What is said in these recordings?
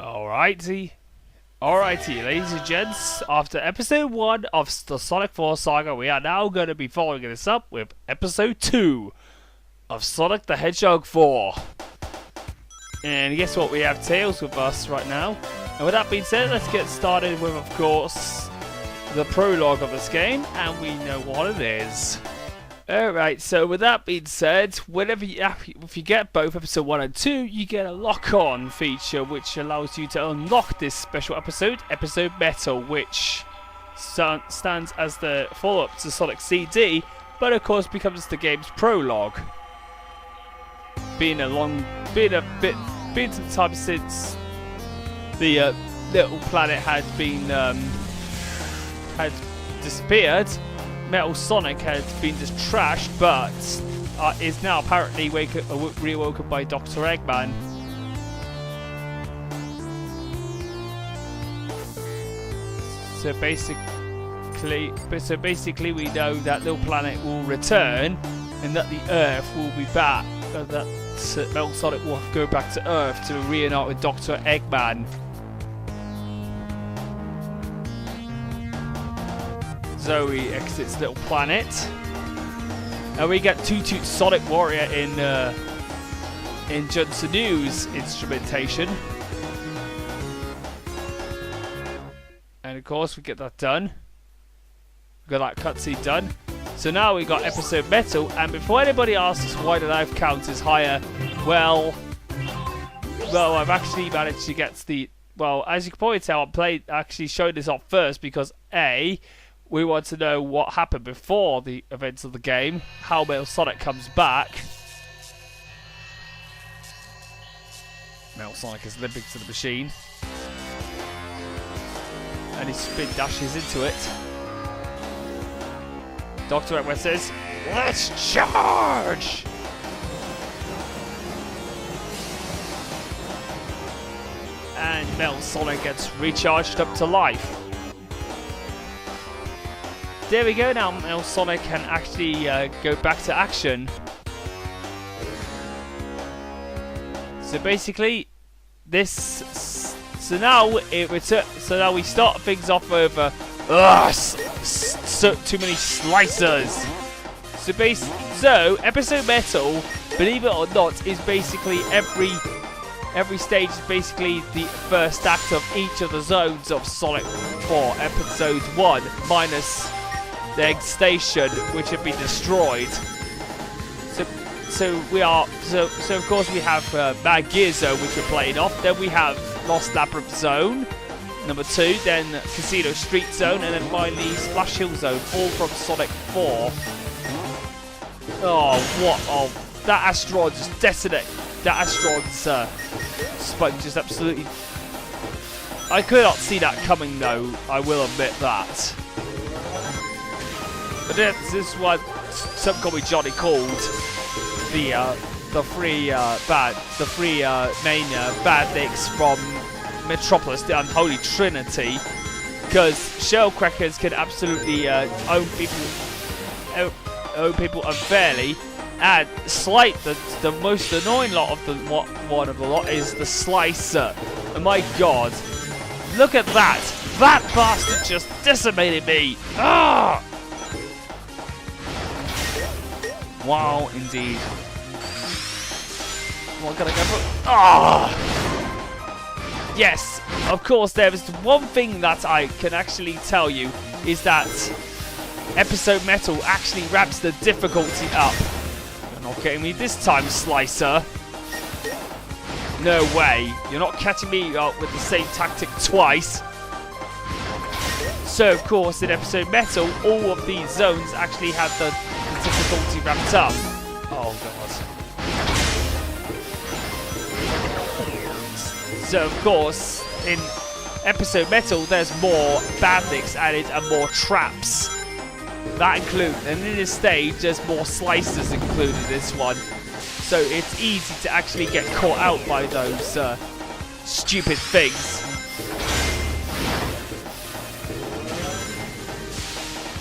Alrighty, ladies and gents, after episode 1 of the Sonic 4 saga, we are now going to be following this up with episode 2 of Sonic the Hedgehog 4. And guess what, we have Tails with us right now. And with that being said, let's get started with, of course, the prologue of this game, and we know what it is. Alright, so with that being said, if you get both episode 1 and 2, you get a lock-on feature which allows you to unlock this special episode, Episode Metal, which stands as the follow-up to Sonic CD, but of course becomes the game's prologue. Being some time since the little planet had disappeared. Metal Sonic had been just trashed, but is now apparently reawoken by Dr. Eggman. So basically, we know that little planet will return, and that the Earth will be back. That Metal Sonic will go back to Earth to reunite with Dr. Eggman. Zoe exits little planet, and we get Toot Toot Sonic Warrior in Johnson News instrumentation, and of course we get that done. We got that cutscene done. So now we got episode Metal, and before anybody asks why the life count is higher, well, I've actually managed to get as you can probably tell, actually showing this off first because we want to know what happened before the events of the game, how Metal Sonic comes back. Metal Sonic is limping to the machine, and he spin dashes into it. Dr. Eggman says, "Let's charge!" And Metal Sonic gets recharged up to life. There we go, now Metal Sonic can actually go back to action. So basically, so now we start things off over so too many slicers. So episode Metal, believe it or not, is basically every stage is basically the first act of each of the zones of Sonic 4 episode 1 minus the egg station, which have been destroyed. So of course we have Mad Gear Zone, which we're playing off. Then we have Lost Labyrinth Zone, number 2. Then Casino Street Zone, and then finally Splash Hill Zone, all from Sonic 4. Oh, that asteroid just decimated. That asteroid's spike just absolutely. I could not see that coming, though. I will admit that. But this is what some call me Johnny called the three main badniks from Metropolis, the Unholy Trinity, because shellcrackers can absolutely own people unfairly, and slight the most annoying lot of the lot is the Slicer. And my God, look at that! That bastard just decimated me! Ah! Wow, indeed. What can I go for? Ah! Yes, of course, there is one thing that I can actually tell you is that episode Metal actually ramps the difficulty up. You're not getting me this time, Slicer. No way. You're not catching me up with the same tactic twice. So, of course, in episode Metal, all of these zones actually have the difficulty ramped up. Oh, God. So, of course, in episode Metal, there's more badniks added and more traps. That include, and in this stage, there's more slicers included in this one. So it's easy to actually get caught out by those stupid things.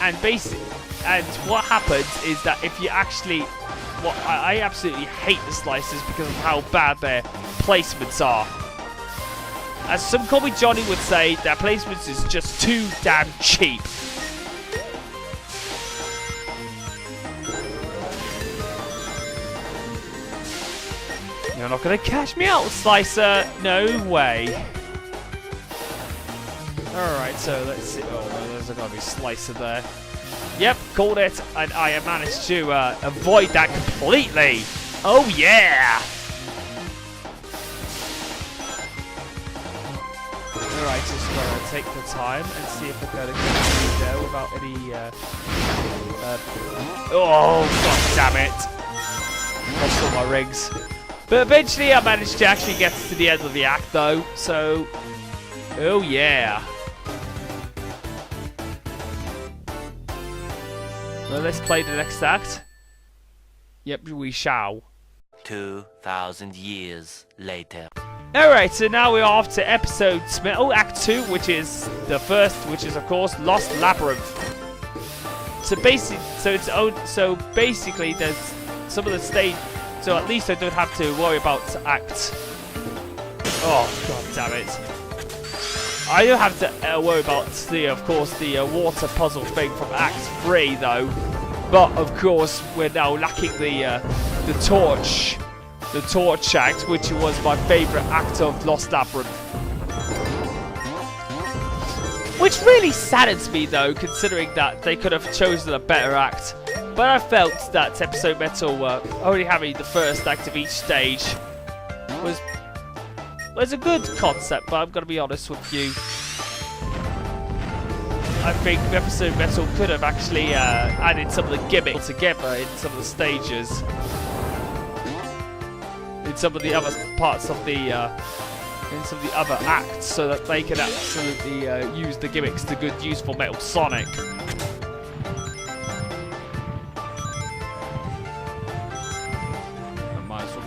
And what happens is that if you actually, I absolutely hate the slicers because of how bad their placements are. as some call me Johnny would say, their placements is just too damn cheap. You're not gonna catch me out, Slicer. No way. Alright, so let's see. Oh, no, there's gotta be Slicer there. Yep, called it, and I have managed to avoid that completely. Oh, yeah! Alright, just gonna take the time and see if we're gonna get through there without any. Oh, god damn it! Lost all my rings. But eventually I managed to actually get to the end of the act though, so... Oh yeah. Well, let's play the next act. Yep, we shall. 2,000 years later. Alright, so now we're off to episode... Oh, act 2, which is the first, which is of course Lost Labyrinth. So basically there's some of the stage... So at least I don't have to worry about act. Oh god damn it! I don't have to worry about of course, the water puzzle thing from Act 3 though. But of course, we're now lacking the torch act, which was my favourite act of Lost Labyrinth. Which really saddens me though, considering that they could have chosen a better act. But I felt that episode metal only having the first act of each stage was a good concept, but I'm going to be honest with you. I think episode metal could have actually added some of the gimmicks together in some of the stages. In some of the other parts of the in some of the other acts, so that they can absolutely use the gimmicks to good use for Metal Sonic.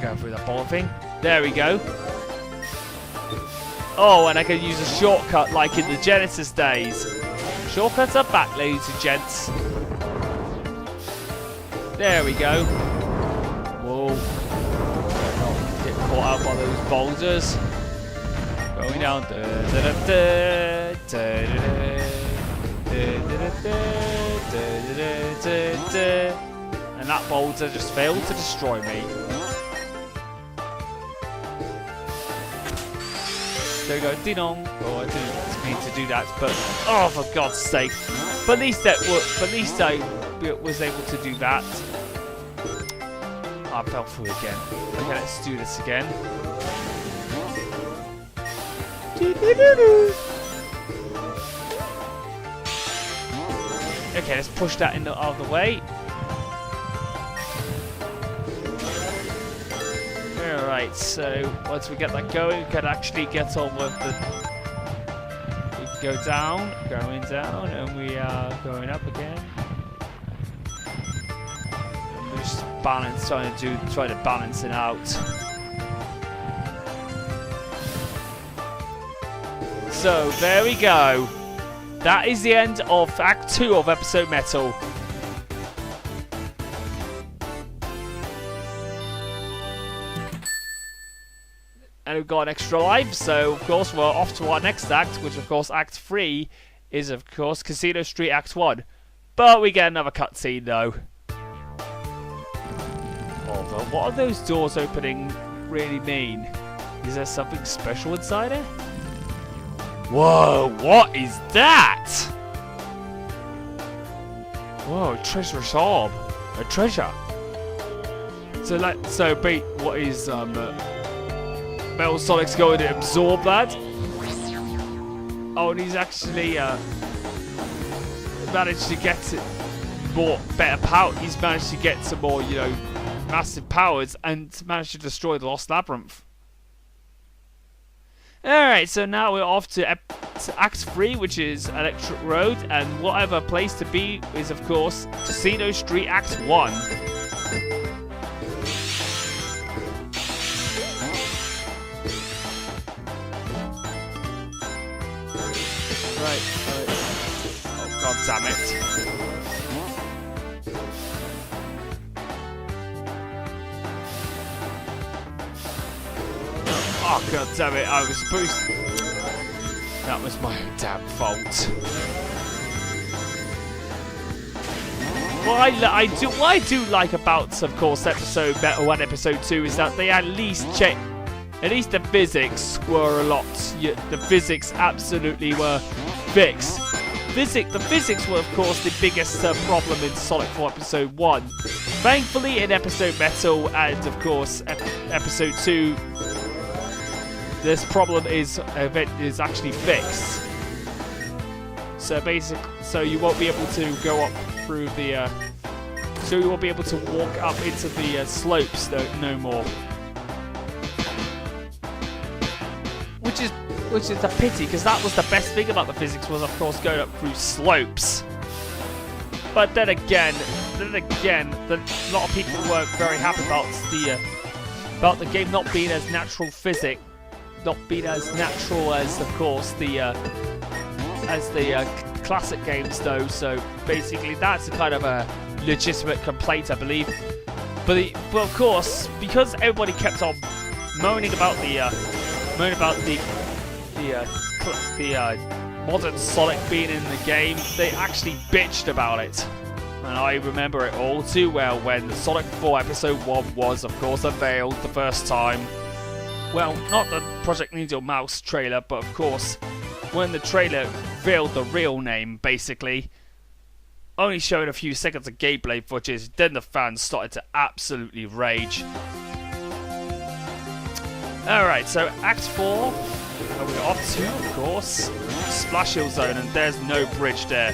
Go through that ball thing. There we go. Oh, and I can use a shortcut like in the Genesis days. Shortcuts are back, ladies and gents. There we go. Whoa. Not get caught out by those boulders. Going down. And that boulder just failed to destroy me. There we go, ding-dong. Oh, I didn't mean to do that, but oh, for God's sake! But at least I was able to do that. I fell through again. Okay, let's do this again. Okay, let's push that out of the way. Alright, so once we get that going, we can actually get on with the... We can go down, going down, and we are going up again. And we're just trying to balance it out. So, there we go. That is the end of Act 2 of Episode Metal. And we've got an extra life, so of course we're off to our next act, which of course Act 3 is of course Casino Street Act 1. But we get another cutscene though. Although, what are those doors opening really mean? Is there something special inside it? Whoa, what is that? Whoa, treasurer's orb. A treasure. So what is Metal Sonic's going to absorb that? Oh, and he's actually managed to get better power. He's managed to get some more, massive powers and managed to destroy the Lost Labyrinth. Alright, so now we're off to Act 3, which is Electric Road, and whatever place to be is, of course, Casino Street Act 1. Right. Oh, god damn it. Oh, god damn it. I was supposed to... That was my own damn fault. What I do like about, of course, episode 1, episode 2 is that they at least check. At least the physics were a lot. The physics absolutely were fixed. The physics were, of course, the biggest problem in Sonic 4 Episode 1. Thankfully, in Episode Metal and, of course, Episode 2, this problem is actually fixed. So you won't be able to go up through the. So you won't be able to walk up into the slopes no more. Which is a pity, because that was the best thing about the physics, was of course going up through slopes. But then again, a lot of people weren't very happy about the game not being as natural physics, not being as natural as, of course, the classic games though. So basically, that's a kind of a legitimate complaint, I believe. But of course, because everybody kept on moaning about the modern Sonic being in the game, they actually bitched about it. And I remember it all too well when Sonic 4 Episode 1 was, of course, unveiled the first time. Well, not the Project Needle Mouse trailer, but of course, when the trailer revealed the real name, basically, only showing a few seconds of gameplay footage, then the fans started to absolutely rage. Alright, so Act 4, we're off to, of course, Splash Hill Zone, and there's no bridge there.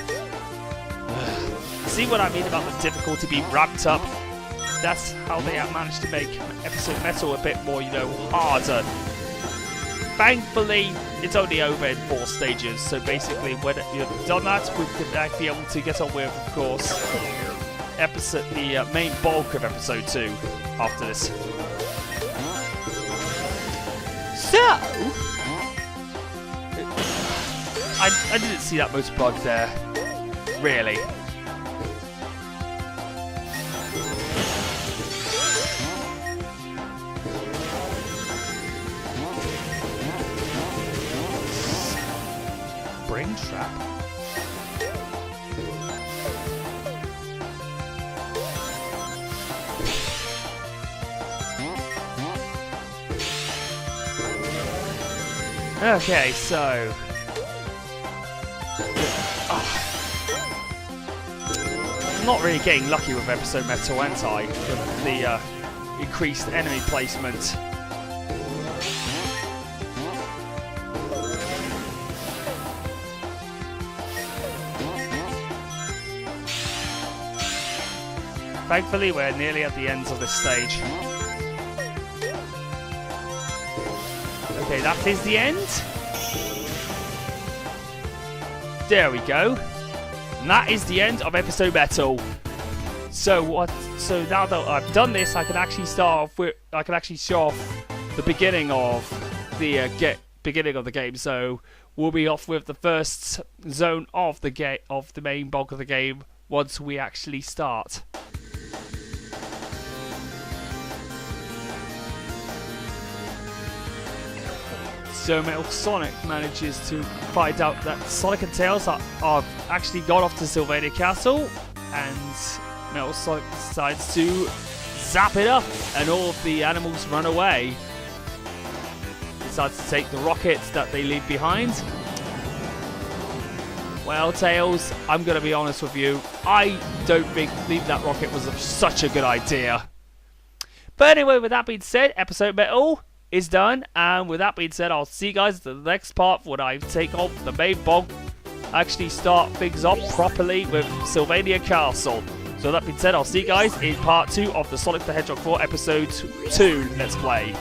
See what I mean about the difficulty being ramped up? That's how they have managed to make Episode Metal a bit more, harder. Thankfully, it's only over in 4 stages, so basically when you've done that, we could be able to get on with, of course, the main bulk of Episode 2 after this. So, I didn't see that much bug there, really. Spring trap? Okay, so... I'm not really getting lucky with Episode Metal, am I? With the increased enemy placement. Thankfully, we're nearly at the end of this stage. Okay, that is the end. There we go. And that is the end of Episode Metal. So now that I've done this, I can actually show off the beginning of the game. So we'll be off with the first zone of the main bulk of the game once we actually start. So Metal Sonic manages to find out that Sonic and Tails are actually gone off to Sylvania Castle, and Metal Sonic decides to zap it up, and all of the animals run away. Decides to take the rocket that they leave behind. Well, Tails, I'm going to be honest with you, I don't believe that rocket was such a good idea. But anyway, with that being said, Episode Metal is done, and with that being said, I'll see you guys in the next part when I take on the main bulk, actually start things off properly with Sylvania Castle. So that being said, I'll see you guys in part 2 of the Sonic the Hedgehog 4 Episode 2 Let's Play.